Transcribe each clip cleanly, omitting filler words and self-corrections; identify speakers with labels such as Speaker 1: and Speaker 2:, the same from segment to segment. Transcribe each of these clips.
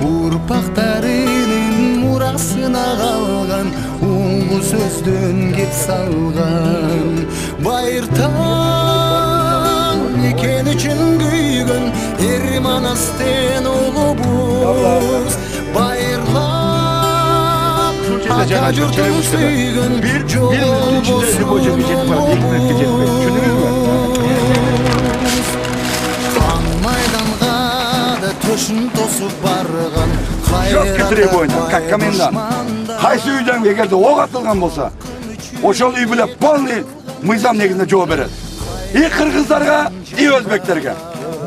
Speaker 1: Urpaklarının murasına kalgan Ulu sözden gep salgan Bayırtan eken için güygün Erman asten olubuz Bayırlar ata jurtun süygün Jol bolsun olubuz Kan maydanға da төшін тосып барған
Speaker 2: Жас кетіре бойына, как комендант. Қайсы үйден егерде оқ атылған болса, ошол үй біліп полный мыйзам негізінде жооп берет. И қырғыздарға, и өзбектерге.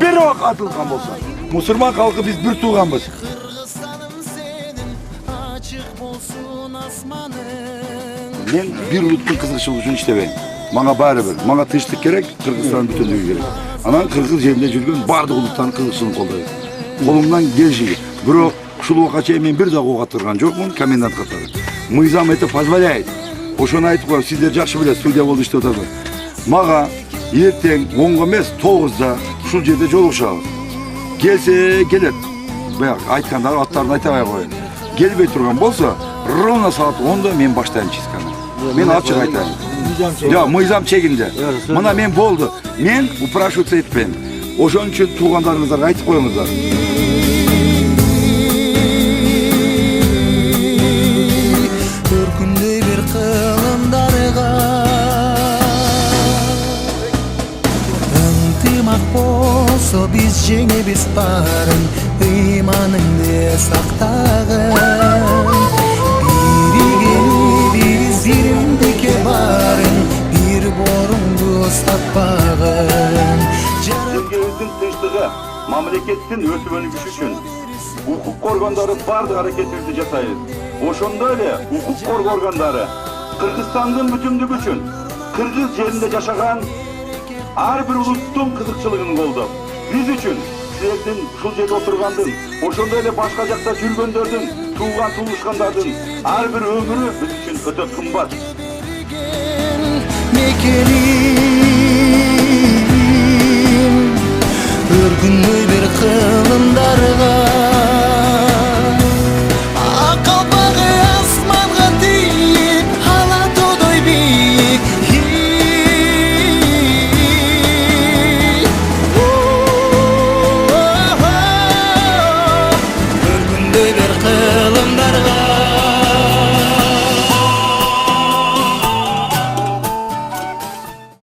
Speaker 2: Bir оқ атылған болса, мұсылман халқы біз бір туғанбыз. Мен bir ұлттың қызықшылығы үшін іштебеймін. Маңа бәрі бір, маңа тыныштық керек, Қырғызстан бүтіндігі керек. Анан Қырғыз жерінде жүрген бардық ұлттардың қызықшылығын қолдайды. Қолымдан келшіге. Бирок ушул убакка чейин мен бир да ок атырган жокмун комендант катары. Мыйзам это позволяет. Ошону айтып коем, сиздер жакшы билесиз, судья болуп иштеп атасыздар. Мага эртең 10 эмес 9да ушул жерде жолугушабыз. Келсе келет. Баягы айткандар аттарын айтабай коеюн. Келбей турган болсо, ровно саат 10да мен баштайм чистканы. Мен ачык айтайын. Жок, мыйзам чегинде. Мына мен болду. Мен упрашиваться этпейм. Ошон үчүн туугандарыңыздарга айтып коюңуздар.
Speaker 1: Болсо биз жеңебиз барын ыйманыңды сактагын биригебиз биримдикке барын бир борунду сатпагын
Speaker 2: Өлкөбүздүн тынчтыгы мамлекеттин өсүп-өнүгүшү үчүн укук коргондору бардык аракетибизди жасайбыз. Ошондой эле укук коргоо органдары Кыргызстандын бүтүндүгү үчүн кыргыз жеринде жашаган ар бир улуттун кызыкчылыгын колдоп, биз үчүн силердин ушул жерде отургандын, ошондой эле башка жакта жүргөндөрдүн, тууган туулушкандардын ар бир өмүрү биз үчүн өтө кымбат.
Speaker 1: Өргүндөй бир кылымдарга